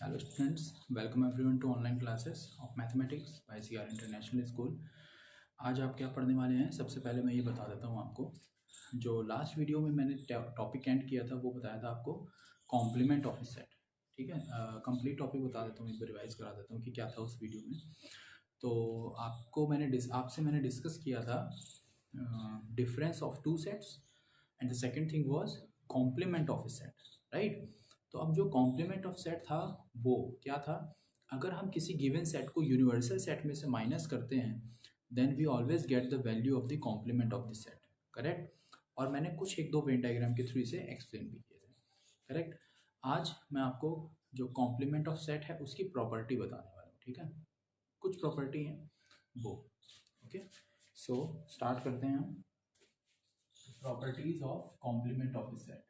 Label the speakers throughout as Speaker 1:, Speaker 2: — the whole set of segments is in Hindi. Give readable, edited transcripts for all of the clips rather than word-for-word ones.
Speaker 1: Hello students, welcome everyone to online classes of mathematics by CR International School। आज आप क्या पढ़ने वाले हैं? सबसे पहले मैं ये बता देता हूँ आपको। जो लास्ट वीडियो में मैंने टॉपिक एंड किया था वो बताया था आपको कॉम्प्लीमेंट ऑफ ए सेट। ठीक है, कंप्लीट टॉपिक बता देता हूँ, एक बार रिवाइज करा देता हूँ कि क्या था उस वीडियो में। तो आपसे मैंने डिस्कस किया था difference of two sets and the second thing was complement of a set, right. तो अब जो कॉम्प्लीमेंट ऑफ सेट था वो क्या था? अगर हम किसी गिवन सेट को यूनिवर्सल सेट में से माइनस करते हैं then we always get the value of the complement of the set, correct. और मैंने कुछ एक दो वेन डायग्राम के थ्रू इसे एक्सप्लेन भी किए थे, करेक्ट। आज मैं आपको जो कॉम्प्लीमेंट ऑफ सेट है उसकी प्रॉपर्टी बताने वाला हूँ, ठीक है। कुछ प्रॉपर्टी हैं वो, ओके। सो स्टार्ट करते हैं हम। Properties of complement of a set.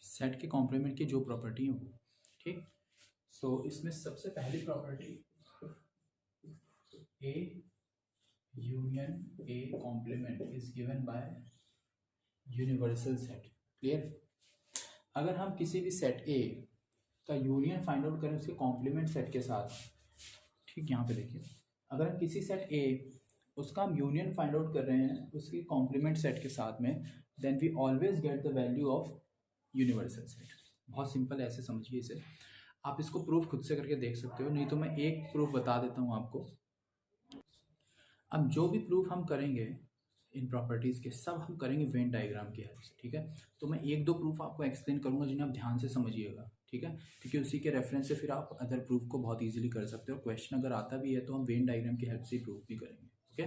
Speaker 1: Set के कॉम्प्लीमेंट की जो प्रॉपर्टी है वो, ठीक। सो इसमें सबसे पहली property A union A complement is given by universal set. Clear? अगर हम किसी भी सेट ए का यूनियन फाइंड आउट करें उसके कॉम्प्लीमेंट सेट के साथ, ठीक, यहाँ पे देखिए, अगर हम किसी सेट ए उसका हम यूनियन फाइंड आउट कर रहे हैं उसके कॉम्प्लीमेंट सेट के साथ में, then we always get the value of universal set. बहुत सिंपल, ऐसे समझिए इसे। आप इसको प्रूफ खुद से करके देख सकते हो, नहीं तो मैं एक प्रूफ बता देता हूँ आपको। अब जो भी प्रूफ हम करेंगे इन प्रॉपर्टीज़ के, सब हम करेंगे वेन डायग्राम की हेल्प से, ठीक है। तो मैं एक दो प्रूफ आपको एक्सप्लेन करूंगा जिन्हें आप ध्यान से समझिएगा, ठीक है, क्योंकि उसी के रेफरेंस से फिर आप अदर प्रूफ को बहुत इजीली कर सकते हो। क्वेश्चन अगर आता भी है तो हम वेन डायग्राम की हेल्प से प्रूफ भी करेंगे, ओके।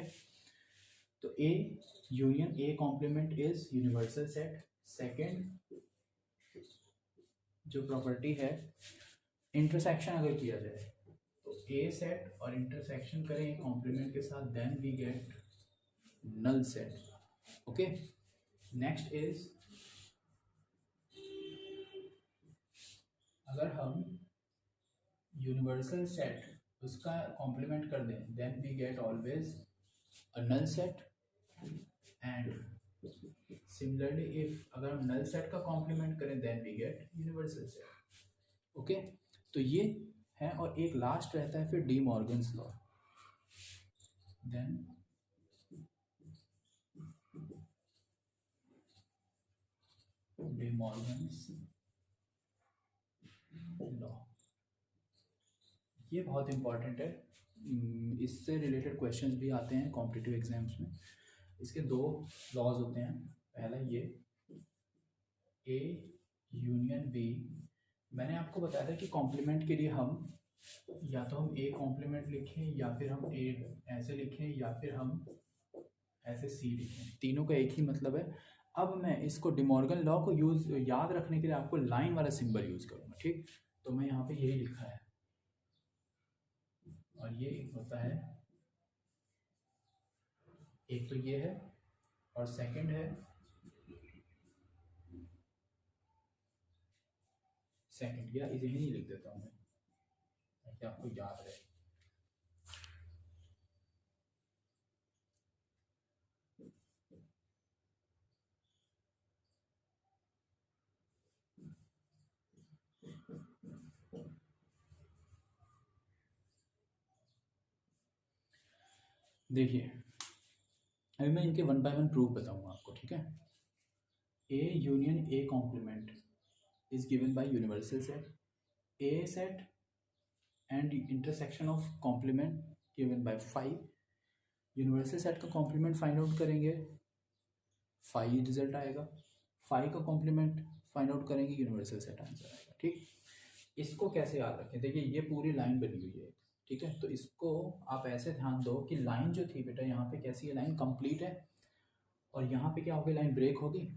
Speaker 1: तो A union A complement is universal set. Second जो प्रॉपर्टी है, इंटरसेक्शन अगर किया जाए तो ए सेट और इंटरसेक्शन करें कॉम्प्लीमेंट के साथ, then we get null set, okay. Next is अगर हम यूनिवर्सल सेट उसका कॉम्प्लीमेंट कर दें then we get always a null set. And similarly if अगर हम नल सेट का कॉम्प्लीमेंट करें then we get universal set, okay. तो ये है, और एक लास्ट रहता है फिर De Morgan's law. Then De Morgan's law, ये बहुत इंपॉर्टेंट है। इससे रिलेटेड क्वेश्चंस भी आते हैं कॉम्पिटिटिव एग्जाम्स में। इसके दो लॉज होते हैं। पहला ये ए यूनियन बी। मैंने आपको बताया था कि कॉम्प्लीमेंट के लिए हम या तो हम ए कॉम्प्लीमेंट लिखें या फिर हम ए ऐसे लिखें या फिर हम ऐसे सी लिखें, तीनों का एक ही मतलब है। अब मैं इसको डिमॉर्गन लॉ को याद रखने के लिए आपको लाइन वाला सिंबल यूज करूंगा, ठीक। तो मैं यहाँ पे यही लिखा है, और ये एक होता है, एक तो ये है और सेकंड है, सेकंड या इसे ही नहीं लिख देता हूँ मैं ताकि आपको याद रहे। देखिए, अभी मैं इनके वन बाय वन प्रूफ बताऊंगा आपको, ठीक है। A union A complement is given by universal set, A set and intersection of complement given by five. Universal set का कॉम्प्लीमेंट फाइंड आउट करेंगे, फाइव रिजल्ट आएगा। फाइव का कॉम्प्लीमेंट फाइंड आउट करेंगे, यूनिवर्सल सेट आंसर आएगा, ठीक। इसको कैसे याद रखें? देखिए ये पूरी लाइन बनी हुई है, ठीक है। तो इसको आप ऐसे ध्यान दो कि लाइन जो थी बेटा यहाँ पे कैसी है, लाइन कंप्लीट है, और यहाँ पे क्या हो गई, लाइन ब्रेक होगी।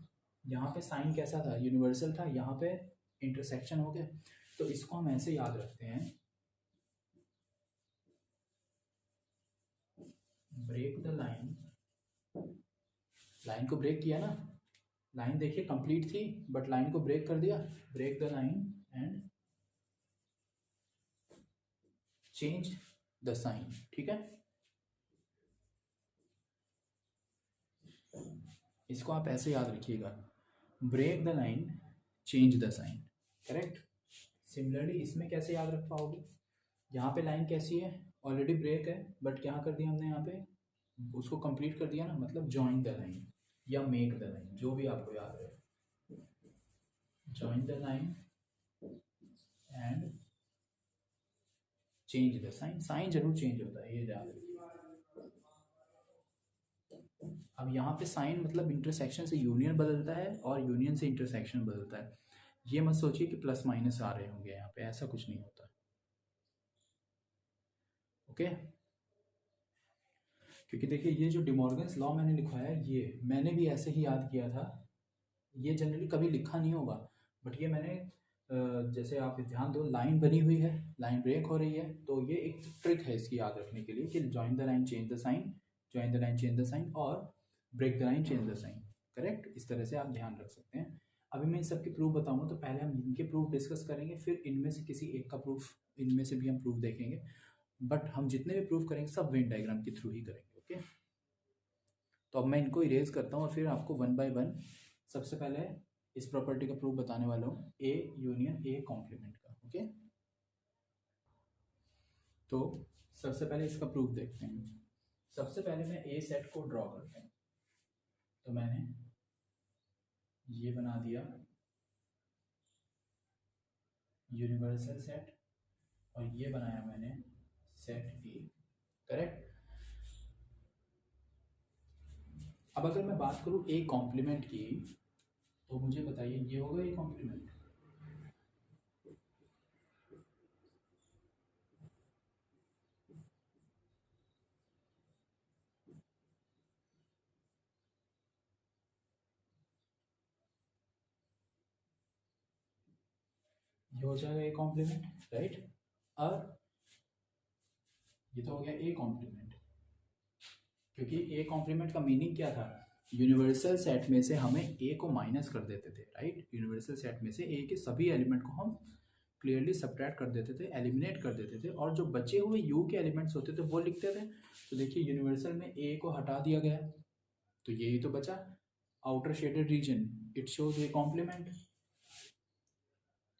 Speaker 1: यहाँ पे साइन कैसा था, यूनिवर्सल था, यहाँ पे इंटरसेक्शन हो गया। तो इसको हम ऐसे याद रखते हैं, ब्रेक द लाइन लाइन को ब्रेक किया ना, लाइन देखिए कंप्लीट थी बट लाइन को ब्रेक कर दिया, break the line and change the sign, ठीक है। इसको आप ऐसे याद रखिएगा, break the line change the sign, correct. Similarly इसमें कैसे याद रख पाओगे, यहाँ पे लाइन कैसी है, ऑलरेडी ब्रेक है बट क्या कर दिया हमने यहाँ पे, उसको कंप्लीट कर दिया ना, मतलब जॉइन द लाइन या मेक द लाइन, जो भी आपको याद है, join the line and change the sign, sign जरूर चेंज होता है, ये याद रखिए। अब यहाँ पे साइन मतलब इंटरसेक्शन से यूनियन बदलता है और यूनियन से इंटरसेक्शन बदलता है, ये मत सोचिए कि प्लस माइनस आ रहे होंगे यहाँ पे, ऐसा कुछ नहीं होता, ओके। क्योंकि देखिए ये जो डिमॉर्गन्स लॉ मैंने लिखवाया है, ये मैंने भी ऐसे ही याद किया था, ये जनरली कभी लिखा नहीं होगा बट ये मैंने जैसे आप ध्यान दो, लाइन बनी हुई है, लाइन ब्रेक हो रही है, तो ये एक ट्रिक है इसकी याद रखने के लिए कि join the line change the sign, join the line change the sign और break the line change the sign, correct. इस तरह से आप ध्यान रख सकते हैं। अभी मैं इन सब के प्रूफ बताऊंगा, तो पहले हम इनके प्रूफ डिस्कस करेंगे, फिर इनमें से किसी एक का प्रूफ, इनमें से भी हम प्रूफ देखेंगे, बट हम जितने भी प्रूफ करेंगे सब वेन डायग्राम के थ्रू ही करेंगे, ओके। तो अब मैं इनको इरेज करता हूँ और फिर आपको वन बाय वन सबसे पहले इस प्रॉपर्टी का प्रूफ बताने वाला हूँ, ए यूनियन ए कॉम्प्लीमेंट का, ओके। तो सबसे पहले इसका प्रूफ देखते हैं। सबसे पहले मैं ए सेट को ड्रॉ करता हूँ, तो मैंने ये बना दिया यूनिवर्सल सेट और ये बनाया मैंने सेट ए, करेक्ट। अब अगर मैं बात करूँ ए कॉम्प्लीमेंट की, तो मुझे बताइए ये होगा ए कॉम्प्लीमेंट, ये हो जाएगा ए कॉम्प्लीमेंट, राइट। और ये तो हो गया ए कॉम्प्लीमेंट, क्योंकि ए कॉम्प्लीमेंट का मीनिंग क्या था, यूनिवर्सल सेट में से हमें ए को माइनस कर देते थे, राइट। यूनिवर्सल सेट में से ए के सभी एलिमेंट को हम क्लियरली सब्ट्रैक्ट कर देते थे, एलिमिनेट कर देते थे, और जो बचे हुए यू के एलिमेंट्स होते थे वो लिखते थे। तो देखिए यूनिवर्सल में ए को हटा दिया गया, तो यही तो बचा outer shaded region, it shows A complement.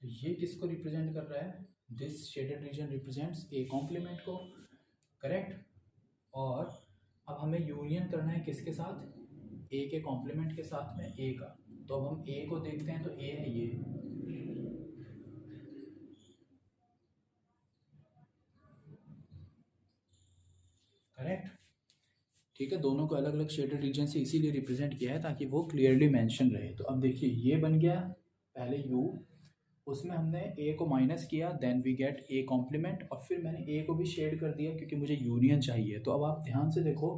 Speaker 1: तो ये किसको रिप्रेजेंट कर रहा है, this shaded region represents A complement को, करेक्ट। और अब हमें यूनियन करना है किसके साथ, ए के कॉम्प्लीमेंट के साथ में ए का। तो अब हम ए को देखते हैं, तो ए है ये, करेक्ट, ठीक है। दोनों को अलग अलग शेडेड रीजन से इसीलिए रिप्रेजेंट किया है ताकि वो क्लियरली मेंशन रहे। तो अब देखिए ये बन गया पहले यू, उसमें हमने ए को माइनस किया, then we get A complement, और फिर मैंने ए को भी शेड कर दिया क्योंकि मुझे यूनियन चाहिए। तो अब आप ध्यान से देखो,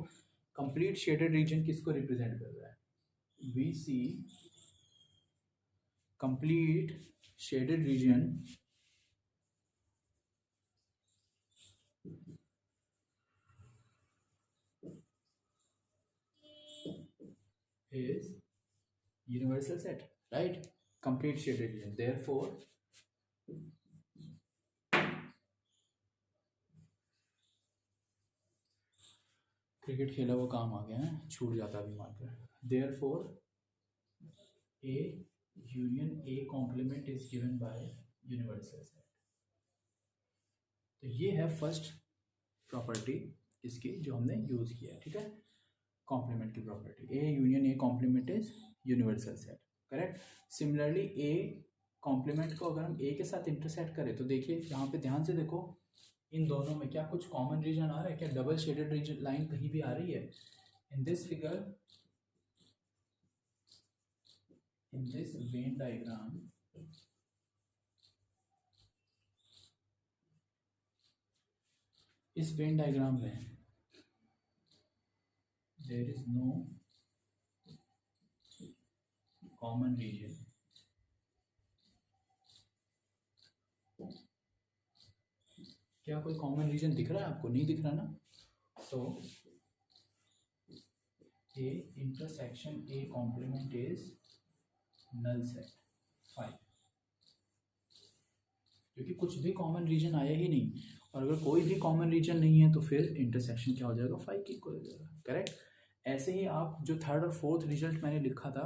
Speaker 1: कंप्लीट शेडेड रीजन किसको रिप्रेजेंट कर रहा है, we see complete shaded region is universal set, right, complete shaded region, therefore cricket खेला वो काम आ गया है, छूट जाता अभी marker, therefore a union a complement is given by universal set। तो ये है फर्स्ट प्रॉपर्टी इसकी जो हमने यूज किया है, ठीक है, कॉम्प्लीमेंट की property, A union A complement is universal set, correct. Similarly A complement को अगर हम ए के साथ इंटरसेक्ट करें, तो देखिए यहाँ पे ध्यान से देखो, इन दोनों में क्या कुछ कॉमन रीजन आ रहा है, क्या डबल शेडेड रीजन लाइन कहीं भी आ रही है, in this figure, in this Venn diagram, इस वेन डायग्राम में there is no common region, क्या कोई कॉमन रीजन दिख रहा है आपको, नहीं दिख रहा ना। So A intersection A complement is null set 5, क्योंकि कुछ भी कॉमन रीजन आया ही नहीं, और अगर कोई भी कॉमन रीजन नहीं है तो फिर इंटरसेक्शन क्या हो जाएगा, 5 की इक्वल हो जाएगा। करेक्ट। ऐसे ही आप जो थर्ड और फोर्थ रिजल्ट मैंने लिखा था,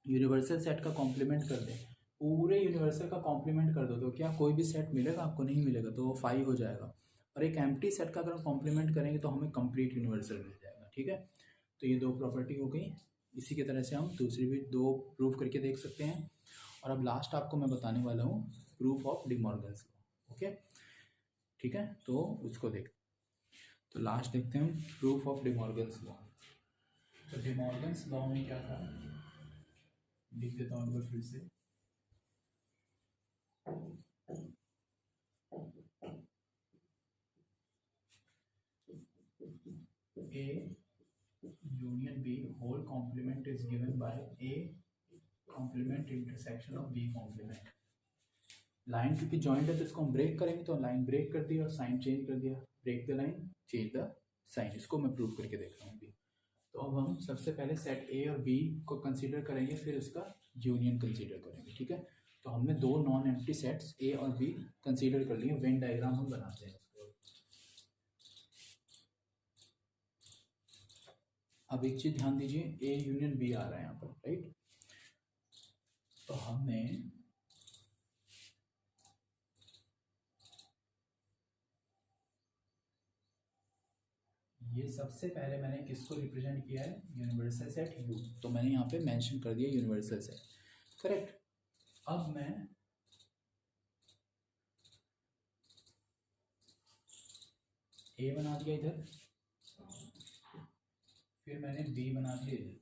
Speaker 1: यूनिवर्सल सेट का कॉम्प्लीमेंट कर दें, पूरे यूनिवर्सल का कॉम्प्लीमेंट कर दो तो क्या कोई भी सेट मिलेगा आपको, नहीं मिलेगा, तो वो 5 हो जाएगा। और एक एम्प्टी सेट का अगर हम कॉम्प्लीमेंट करेंगे तो हमें कंप्लीट यूनिवर्सल मिल जाएगा। ठीक है, तो ये 2 प्रॉपर्टी हो गई। इसी की तरह से हम दूसरी भी 2 प्रूव करके देख सकते हैं। और अब लास्ट आपको मैं बताने वाला हूँ proof of D Morgan's law. Okay, ठीक है, तो उसको देख, तो लास्ट देखते हैं proof of D Morgan's law. तो डी मॉर्गन्स लॉ में क्या था, लिख देता हूँ एक बार फिर से। A union B whole complement is given by A complement intersection of B complement। Line क्योंकि जॉइंट है तो इसको हम ब्रेक करेंगे, तो लाइन ब्रेक कर दिया और साइन चेंज कर दिया, break the line change the sign. इसको मैं प्रूव करके देख रहा हूँ अभी। तो अब हम सबसे पहले सेट ए और बी को कंसीडर करेंगे, फिर उसका यूनियन कंसीडर करेंगे। ठीक है, तो हमने 2 नॉन एम्प्टी सेट्स ए और बी कंसीडर कर लिए। वेन डायग्राम हम बनाते हैं उसको। अब एक चीज ध्यान दीजिए, ए यूनियन बी आ रहा है यहाँ पर, राइट। तो हमने ये सबसे पहले मैंने किसको रिप्रेजेंट किया है, यूनिवर्सल सेट यू, तो मैंने यहाँ पे मेंशन कर दिया यूनिवर्सल सेट। करेक्ट। अब मैं ए बना दिया इधर, फिर मैंने बी बना दिया इधर।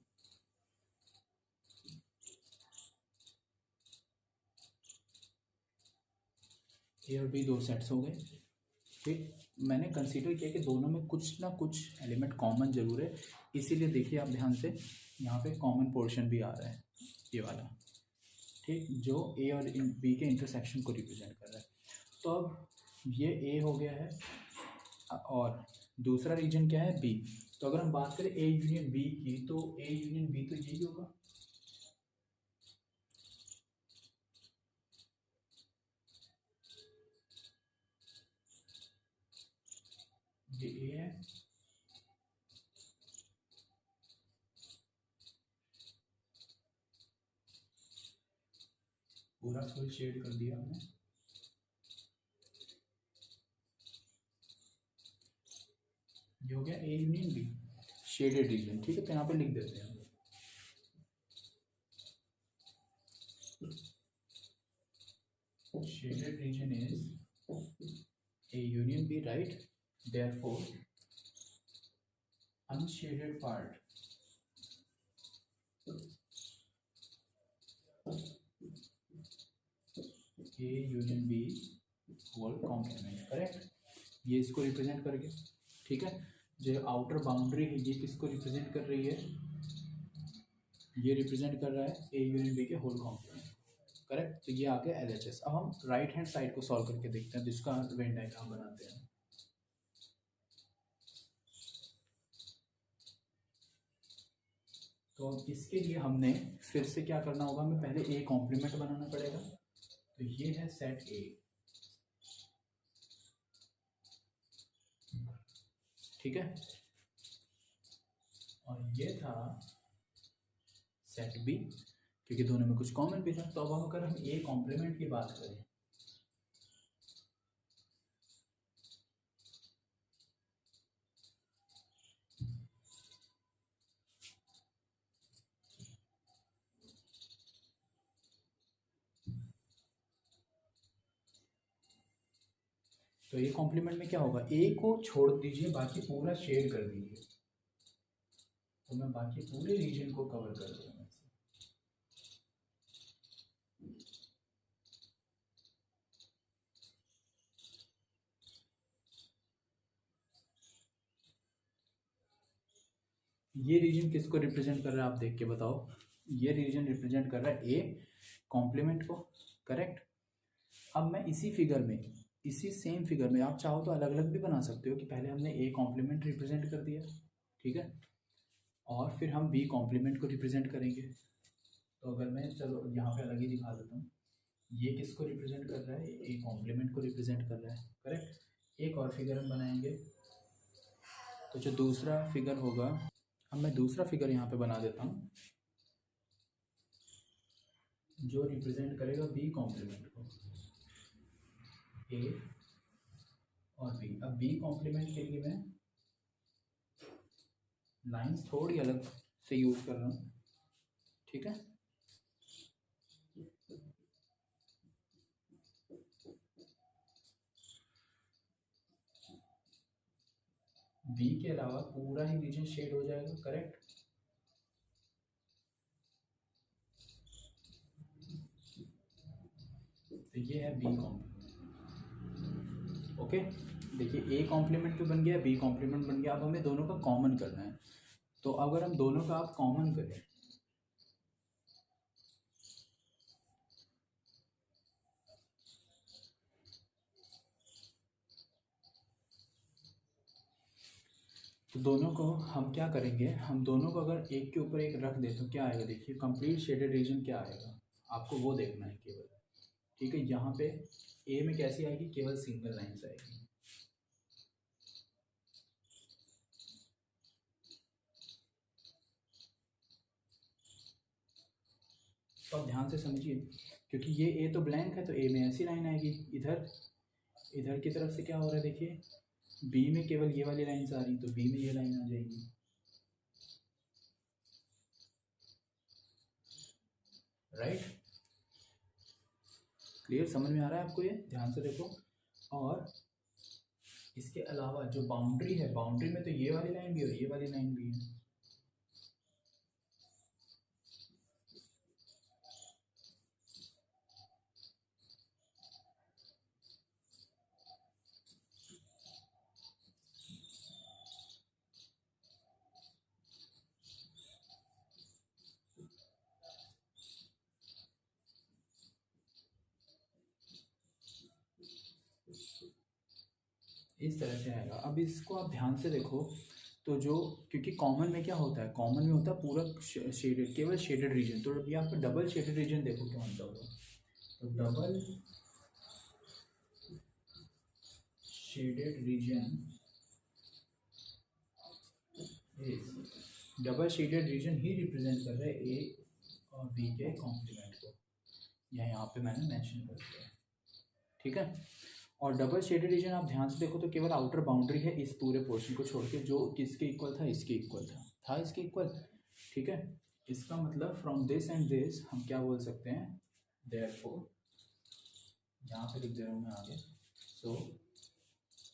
Speaker 1: ए और बी 2 सेट्स हो गए। फिर मैंने कंसीडर किया कि दोनों में कुछ ना कुछ एलिमेंट कॉमन जरूर है, इसीलिए देखिए आप ध्यान से, यहाँ पे कॉमन पोर्शन भी आ रहा है, ये वाला, ठीक, जो ए और बी के इंटरसेक्शन को रिप्रेजेंट कर रहा है। तो अब ये ए हो गया है और दूसरा रीजन क्या है, बी। तो अगर हम बात करें ए यूनियन बी की, तो ए यूनियन बी तो यही होगा, ये ए है, पूरा फुल शेड कर दिया हमने। ये हो गया A union B, shaded region. ठीक है, तो यहाँ पे लिख देते हैं हम, shaded region is A union B, right? Therefore, unshaded part A union B whole complement, correct. ये इसको रिप्रेजेंट करके, ठीक है, जो आउटर बाउंड्री है ये किसको रिप्रेजेंट कर रही है, ये रिप्रेजेंट कर रहा है ए यूनियन बी के होल कॉम्प्लीमेंट, करेक्ट। तो ये आ गया LHS। अब हम राइट हैंड साइड को सॉल्व करके देखते हैं, जिसका वेन डायग्राम बनाते हैं। तो इसके लिए हमने फिर से क्या करना होगा, हमें पहले ए कॉम्प्लीमेंट बनाना पड़ेगा। तो ये है सेट ए, ठीक है, और ये था सेट बी, क्योंकि दोनों में कुछ कॉमन भी था। तो अब अगर हम ए कॉम्प्लीमेंट की बात करें, तो ए कॉम्प्लीमेंट में क्या होगा, ए को छोड़ दीजिए, बाकी पूरा शेड कर दीजिए। तो मैं बाकी पूरे रीजन को कवर कर दूंगा। ये रीजन किसको रिप्रेजेंट कर रहा है, आप देख के बताओ। ये रीजन रिप्रेजेंट कर रहा है ए कॉम्प्लीमेंट को, करेक्ट। अब मैं इसी फिगर में, इसी सेम फिगर में, आप चाहो तो अलग अलग भी बना सकते हो कि पहले हमने ए कॉम्प्लीमेंट रिप्रेजेंट कर दिया, ठीक है, और फिर हम बी कॉम्प्लीमेंट को रिप्रेजेंट करेंगे। तो अगर मैं चलो यहाँ पे अलग ही दिखा देता हूँ, ये किसको रिप्रेजेंट कर रहा है, ए कॉम्प्लीमेंट को रिप्रेजेंट कर रहा है, करेक्ट। एक और फिगर हम बनाएंगे, तो जो दूसरा फिगर होगा, अब मैं दूसरा फिगर यहाँ पे बना देता हूँ जो रिप्रेजेंट करेगा बी कॉम्प्लीमेंट को, ए और बी। अब बी कॉम्प्लीमेंट के लिए मैं लाइंस थोड़ी अलग से यूज़ कर रहा हूँ, ठीक है। बी के अलावा पूरा ही रीजन शेड हो जाएगा, करेक्ट। तो ये है बी कॉम्प्लीमेंट, ओके। देखिए ए कॉम्प्लीमेंट तो बन गया, बी कॉम्प्लीमेंट बन गया। अब हमें दोनों का कॉमन करना है, तो अगर हम दोनों का आप कॉमन करें, तो दोनों को हम क्या करेंगे, हम दोनों को अगर एक के ऊपर एक रख दे तो क्या आएगा, देखिए कंप्लीट शेडेड रीजन क्या आएगा, आपको वो देखना है केवल, ठीक है। यहाँ पे ए में कैसी आएगी, केवल सिंगल लाइन्स आएगी, तो आप ध्यान से समझिए, क्योंकि ये ए तो ब्लैंक है, तो ए में ऐसी लाइन आएगी। इधर इधर की तरफ से क्या हो रहा है, देखिए बी में केवल ये वाली लाइन्स आ रही, तो बी में ये लाइन आ जाएगी, राइट। क्लियर, समझ में आ रहा है आपको, ये ध्यान से देखो। और इसके अलावा जो बाउंड्री है, बाउंड्री में तो ये वाली लाइन भी और ये वाली लाइन भी है, इस तरह से आएगा। अब इसको आप ध्यान से देखो, तो जो, क्योंकि कॉमन में क्या होता है, कॉमन में होता है पूरा शेडेड, केवल शेडेड रीजन। तो यहाँ पे डबल शेडेड रीजन देखो क्या होता होगा, तो double shaded region is, double shaded region he represent कर रहे हैं ए और बी के कॉम्प्लीमेंट को, यहाँ पे मैंने मेंशन कर दिया है, ठीक है। और डबल शेडेड रीजन आप ध्यान से देखो तो केवल आउटर बाउंड्री है इस पूरे पोर्शन को छोड़ के, जो किसके इक्वल था, इसके इक्वल था इसके इक्वल, ठीक है। इसका मतलब फ्रॉम दिस एंड दिस हम क्या बोल सकते हैं, देयरफॉर, यहाँ पे लिख दे रहा हूँ मैं आगे। सो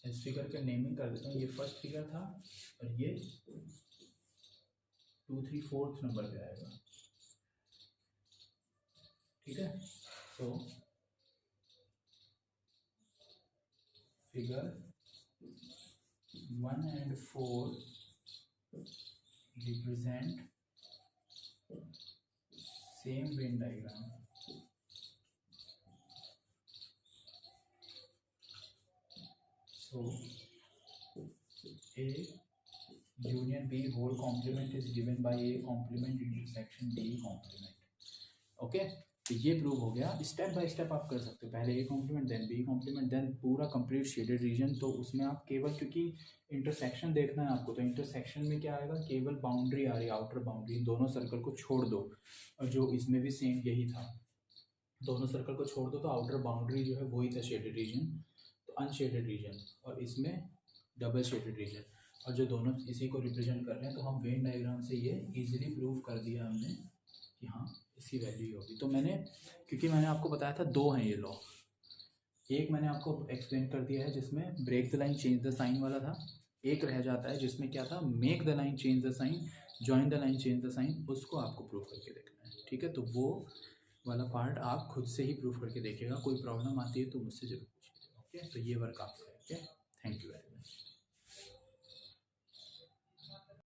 Speaker 1: इस फिगर का नेमिंग कर देता हूँ, ये फर्स्ट फिगर था और ये 2, 3, 4th नंबर पे आएगा, ठीक है। So figure 1 and 4 represent same Venn diagram. So A union B whole complement is given by A complement intersection B complement. Okay, तो ये प्रूव हो गया। स्टेप बाय स्टेप आप कर सकते हो, पहले A complement then B complement then पूरा कंप्लीट शेडेड रीजन। तो उसमें आप केवल, क्योंकि इंटरसेक्शन देखना है आपको, तो इंटरसेक्शन में क्या आएगा, केवल बाउंड्री आ रही है, आउटर बाउंड्री, दोनों सर्कल को छोड़ दो। और जो इसमें भी सेम यही था, दोनों सर्कल को छोड़ दो तो आउटर बाउंड्री जो है वही था शेडेड रीजन, तो अनशेडेड रीजन, और इसमें डबल शेडेड रीजन, और जो दोनों इसी को रिप्रेजेंट कर रहे हैं। तो हम वेन डायग्राम से ये इजीली प्रूव कर दिया हमने कि हाँ इसकी वैल्यू ही होगी। तो मैंने, क्योंकि मैंने आपको बताया था दो हैं ये लॉ, एक मैंने आपको एक्सप्लेन कर दिया है जिसमें break the line change the sign वाला था, एक रह जाता है जिसमें क्या था, make the line change the sign, join the line change the sign, उसको आपको प्रूव करके देखना है, ठीक है। तो वो वाला पार्ट आप खुद से ही प्रूव करके देखिएगा, कोई प्रॉब्लम आती है तो मुझसे जरूर पूछिएगा, ओके। तो ये वर्क आपका है, ओके। Thank you.